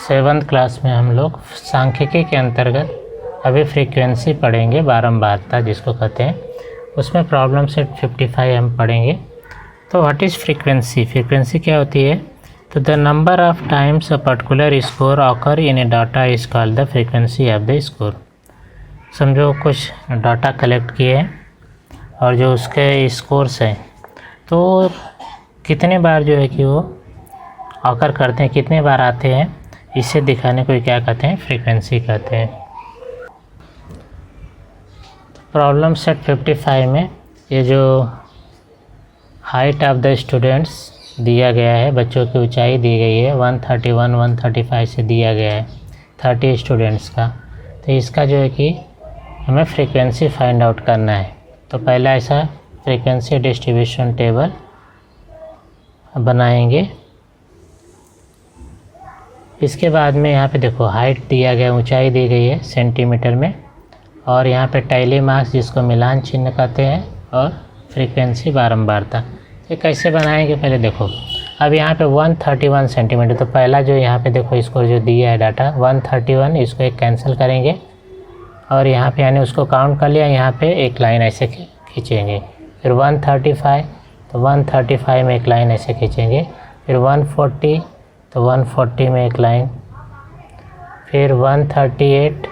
7th class में हम लोग सांख्यिकी के अंतर्गत अभी फ्रीक्वेंसी पढ़ेंगे, बारंबारता जिसको कहते हैं। उसमें प्रॉब्लम सेट 55 हम पढ़ेंगे। तो व्हाट इज़ फ्रीक्वेंसी? फ्रीक्वेंसी क्या होती है? तो the number of times a particular score occur in A data is called the frequency of the score. समझो कुछ डाटा कलेक्ट किए हैं और जो उसके स्कोर्स हैं तो कितने बार जो है कि वो ऑकर करते हैं, कितने बार आते हैं, इसे दिखाने को क्या कहते हैं? फ्रीक्वेंसी कहते हैं। प्रॉब्लम सेट 55 में ये जो हाइट ऑफ द स्टूडेंट्स दिया गया है, बच्चों की ऊंचाई दी गई है 131 135 से दिया गया है 30 स्टूडेंट्स का। तो इसका जो है कि हमें फ्रीक्वेंसी फाइंड आउट करना है। तो पहला ऐसा फ्रीक्वेंसी डिस्ट्रीब्यूशन टेबल बनाएंगे। इसके बाद में यहाँ पे देखो हाइट दिया गया, ऊंचाई दी गई है सेंटीमीटर में, और यहाँ पे टैली मार्क्स जिसको मिलान चिन्ह कहते हैं, और फ्रीक्वेंसी बारंबारता। ये कैसे बनाएंगे पहले देखो। अब यहाँ पे 131 सेंटीमीटर, तो पहला जो यहाँ पे देखो इसको जो दिया है डाटा 131, इसको एक कैंसिल करेंगे और यहाँ पे यानी उसको काउंट कर लिया, यहाँ पे एक लाइन ऐसे खींचेंगे। फिर 135, तो 135 में एक लाइन ऐसे खींचेंगे। फिर 140, तो 140 में एक लाइन। फिर 138,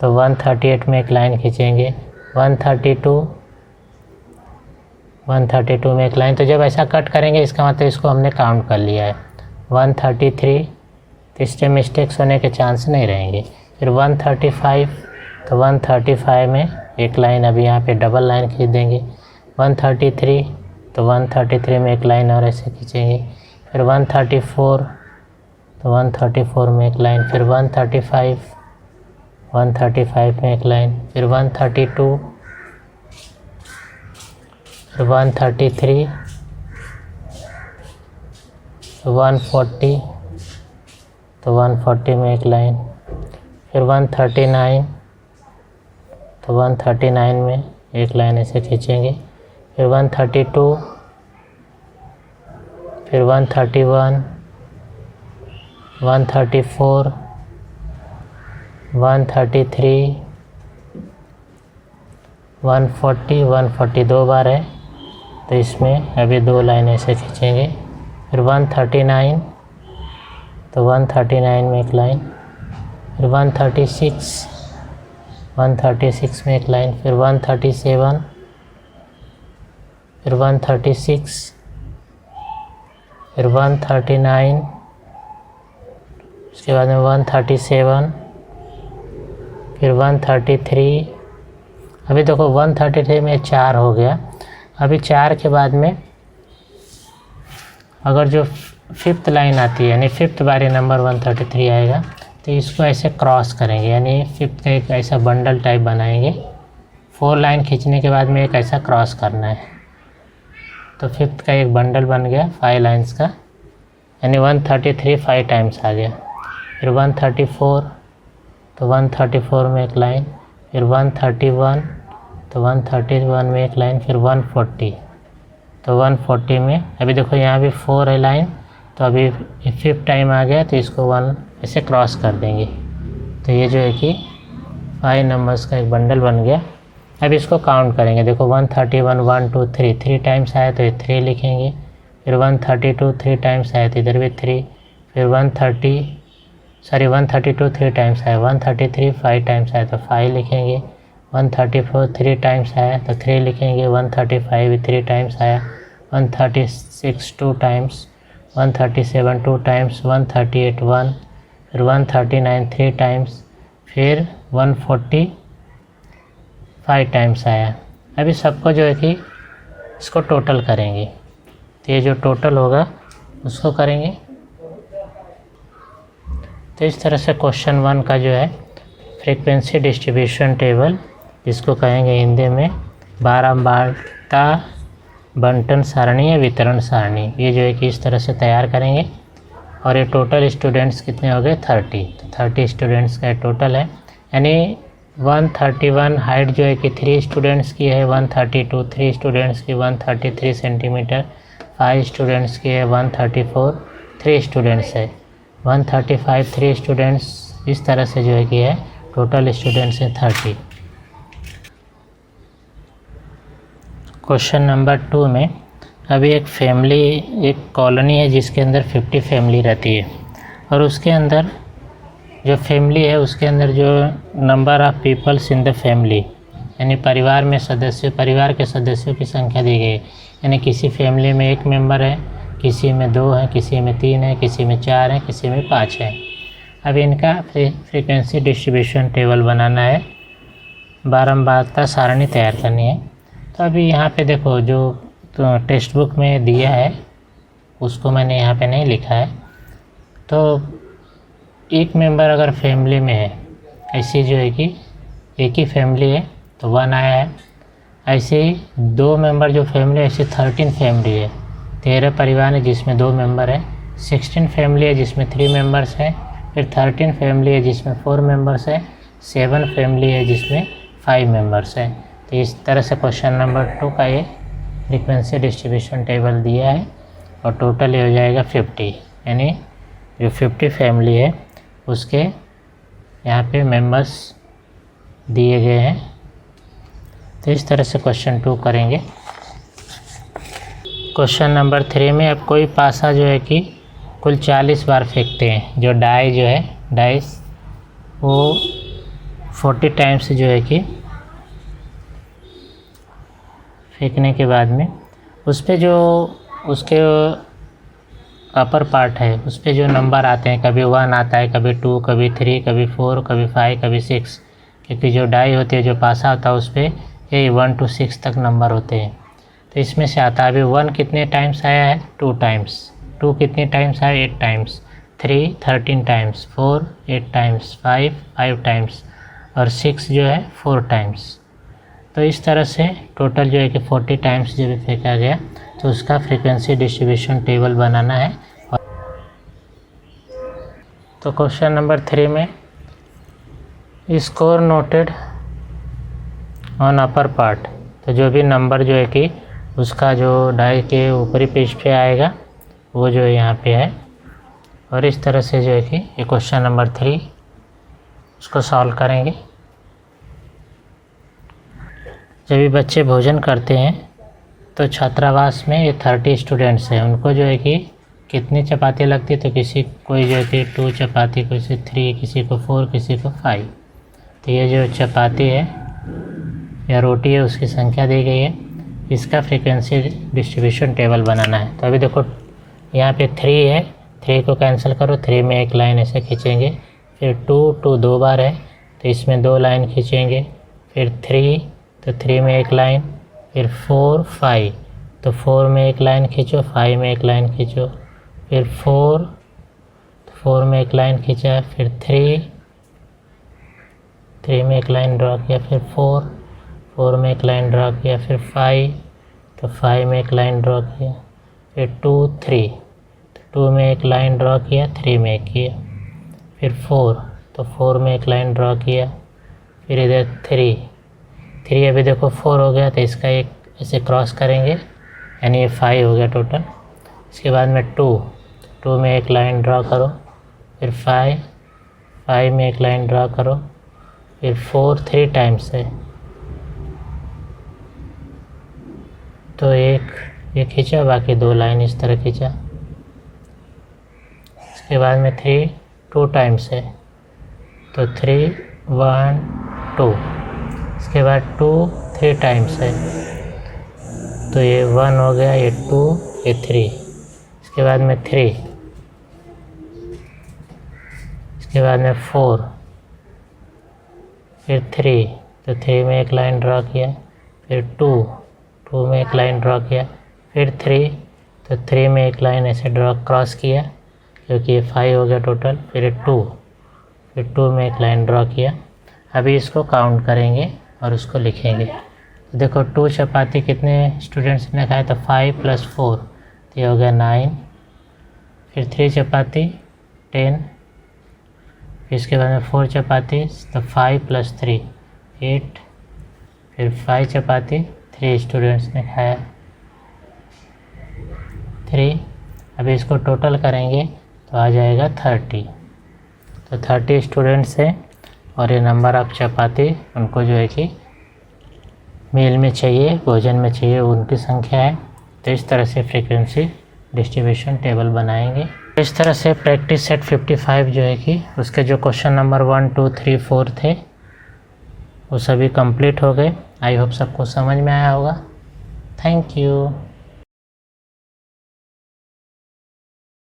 तो 138 में एक लाइन खींचेंगे। 132 में एक लाइन। तो जब ऐसा कट करेंगे इसका मतलब इसको हमने काउंट कर लिया है। 133, तो इससे मिस्टेक्स होने के चांस नहीं रहेंगे। फिर 135, तो 135 में एक लाइन, अभी यहाँ पे डबल लाइन खींच देंगे। 133, तो 133 में एक लाइन और ऐसे खींचेंगे। फिर 134, तो 134 में एक लाइन। फिर 135 में एक लाइन। फिर 132, फिर 133, 140, तो 140 में एक लाइन। फिर 139, तो 139 में एक लाइन ऐसे खींचेंगे। फिर 132, फिर 131, 134, 133, 140 दो बार है तो इसमें अभी दो लाइन ऐसे खींचेंगे। फिर 139, तो 139 में एक लाइन। फिर 136 में एक लाइन। फिर 137, फिर 136, फिर 139, उसके बाद में 137, फिर 133। अभी देखो 133 में 4 हो गया। अभी 4 के बाद में अगर जो 5th लाइन आती है यानी 5th बारी नंबर 133 आएगा तो इसको ऐसे क्रॉस करेंगे, यानी 5th का एक ऐसा बंडल टाइप बनाएंगे। 4 लाइन खींचने के बाद में एक ऐसा क्रॉस करना है, तो 5th का एक बंडल बन गया 5 लाइंस का, यानी 133 5 टाइम्स आ गया। फिर 134, तो 134 में एक लाइन। फिर 131, तो 131 में एक लाइन। फिर 140, तो 140 में अभी देखो यहाँ भी 4 है लाइन, तो अभी 5th टाइम आ गया तो इसको 1 ऐसे क्रॉस कर देंगे। तो ये जो है कि 5 नंबर्स का एक बंडल बन गया। अब इसको काउंट करेंगे। देखो 131 1 2 3 3 टाइम्स आया तो ये 3 लिखेंगे। फिर 132 3 टाइम्स आया तो इधर भी 3। फिर 132 3 टाइम्स आया। 133 5 टाइम्स आया तो 5 लिखेंगे। 134 3 टाइम्स आया तो 3 लिखेंगे। 135 3 टाइम्स आया। 136 2 टाइम्स। 137 2 टाइम्स। 138 1। फिर 139 3 टाइम्स। फिर 140 5 टाइम्स आया। अभी सबको जो है कि इसको टोटल करेंगे, तो ये जो टोटल होगा उसको करेंगे। तो इस तरह से क्वेश्चन 1 का जो है फ्रीक्वेंसी डिस्ट्रीब्यूशन टेबल, जिसको कहेंगे हिंदी में बारंबारता बंटन सारणी या वितरण सारणी, ये जो है कि इस तरह से तैयार करेंगे। और ये टोटल स्टूडेंट्स कितने हो गए? 30। तो 30 स्टूडेंट्स का टोटल है, यानी 131 हाइट जो है कि 3 स्टूडेंट्स की है। 132 3 स्टूडेंट्स की 133 सेंटीमीटर। 5 स्टूडेंट्स की है 134 3 स्टूडेंट्स है। 135 3 स्टूडेंट्स इस तरह से जो है कि है, टोटल स्टूडेंट्स हैं 30। क्वेश्चन नंबर 2 में अभी एक कॉलोनी है जिसके अंदर 50 फैमिली रहती है, और उसके अंदर जो फैमिली है उसके अंदर जो number of peoples in the family, यानी परिवार के सदस्यों की संख्या दी गई है। यानी किसी फैमिली में 1 मेंबर है, किसी में 2 है, किसी में 3 है, किसी में 4 है, किसी में 5 है। अब इनका फ्रीक्वेंसी डिस्ट्रीब्यूशन टेबल बनाना है, बारंबारता सारणी तैयार करनी है। तो अभी यहाँ पे देखो जो टेक्स्ट बुक में दिया है उसको मैंने यहाँ पे नहीं लिखा है। तो 1 मेंबर अगर फैमिली में है, ऐसी जो है कि एक ही फैमिली है तो 1 आया है। ऐसे ही 2 मेंबर जो फैमिली है, ऐसे 13 फैमिली है, 13 परिवार है जिसमें 2 मेंबर है, 16 फैमिली है जिसमें 3 मेंबर्स है, फिर 13 फैमिली है जिसमें 4 मेंबर्स है, 7 फैमिली है जिसमें 5 मेंबर्स है। तो इस तरह से क्वेश्चन नंबर 2 का ये फ्रीक्वेंसी डिस्ट्रीब्यूशन टेबल दिया है, और टोटल ये हो जाएगा 50, यानी जो 50 फैमिली है उसके यहाँ पे मेंबर्स दिए गए हैं। तो इस तरह से क्वेश्चन 2 करेंगे। क्वेश्चन नंबर 3 में अब कोई पासा जो है कि कुल 40 बार फेंकते हैं। जो डाइस वो 40 टाइम्स जो है कि फेंकने के बाद में उस पर जो उसके अपर पार्ट है उस पर जो नंबर आते हैं, कभी 1 आता है, कभी 2, कभी 3, कभी 4, कभी 5, कभी 6, क्योंकि जो डाई होती है, जो पासा होता है उस पर ये 1 to 6 तक नंबर होते हैं। तो इसमें से आता है अभी 1 कितने टाइम्स आया है, 2 टाइम्स, 2 कितने टाइम्स आया, 8 टाइम्स, 3 13 टाइम्स, 4 8 टाइम्स, 5 टाइम्स, और 6 जो है 4 टाइम्स। तो इस तरह से टोटल जो है कि 40 टाइम्स जो भी फेंका गया, तो उसका फ्रीक्वेंसी डिस्ट्रीब्यूशन टेबल बनाना है। तो क्वेश्चन नंबर 3 में score noted on upper part, तो जो भी नंबर जो है कि उसका जो डाई के ऊपरी पेज पे आएगा वो जो है यहाँ पे है। और इस तरह से जो है कि ये क्वेश्चन नंबर 3 उसको सॉल्व करेंगे। जब भी बच्चे भोजन करते हैं तो छात्रावास में ये 30 स्टूडेंट्स हैं, उनको जो है कि कितनी चपाती लगती है, तो किसी कोई जो है कि 2 चपाती, किसी 3, किसी को 4, किसी को 5। तो ये जो चपाती है या रोटी है उसकी संख्या दी गई है, इसका फ्रीक्वेंसी डिस्ट्रीब्यूशन टेबल बनाना है। तो अभी देखो यहाँ पे 3 है, 3 को कैंसिल करो, 3 में एक लाइन ऐसे खींचेंगे, फिर 2 2 बार है तो इसमें 2 लाइन खींचेंगे, फिर 3 तो 3 में एक लाइन, फिर 4 5 तो 4 में एक लाइन खींचो, 5 में एक लाइन खींचो, फिर 4 तो 4 में एक लाइन खींचा, फिर 3 में एक लाइन ड्रॉ किया, फिर 4 में एक लाइन ड्रॉ किया, फिर 5 तो 5 में एक लाइन ड्रॉ किया, फिर 2 3 तो 2 में एक लाइन ड्रॉ किया, 3 में एक किया, फिर 4 तो 4 में एक लाइन ड्रॉ किया, फिर इधर 3 अभी देखो 4 हो गया तो इसका एक ऐसे क्रॉस करेंगे, यानी ये 5 हो गया टोटल। इसके बाद में 2 में एक लाइन ड्रॉ करो, फिर 5 में एक लाइन ड्रॉ करो, फिर 4 3 टाइम्स है तो एक खींचा, बाकी 2 लाइन इस तरह खींचा। इसके बाद में 3 2 टाइम्स है तो 3 1 2। इसके बाद 2 3 टाइम्स है तो ये 1 हो गया, ये 2 ये 3। इसके बाद में 3, इसके बाद में 4, फिर 3 तो 3 में एक लाइन ड्रॉ किया, फिर 2 में एक लाइन ड्रॉ किया, फिर 3 तो 3 में एक लाइन ऐसे क्रॉस किया क्योंकि ये 5 हो गया टोटल, फिर 2 में एक लाइन ड्रॉ किया। अभी इसको काउंट करेंगे और उसको लिखेंगे। तो देखो 2 चपाती कितने स्टूडेंट्स ने खाया, तो 5 + 4 तो ये हो गया 9, फिर 3 चपाती 10, फिर इसके बाद में 4 चपाती तो 5 + 3 8, फिर 5 चपाती 3 स्टूडेंट्स ने खाया 3। अभी इसको टोटल करेंगे तो आ जाएगा 30। तो 30 स्टूडेंट्स हैं और ये नंबर ऑफ चपाती उनको जो है कि मील में चाहिए, भोजन में चाहिए, उनकी संख्या है। तो इस तरह से फ्रीक्वेंसी डिस्ट्रीब्यूशन टेबल बनाएंगे। इस तरह से प्रैक्टिस सेट 55 जो है कि उसके जो क्वेश्चन नंबर 1, 2, 3, 4 थे वो सभी कंप्लीट हो गए। आई होप सबको समझ में आया होगा। Thank you.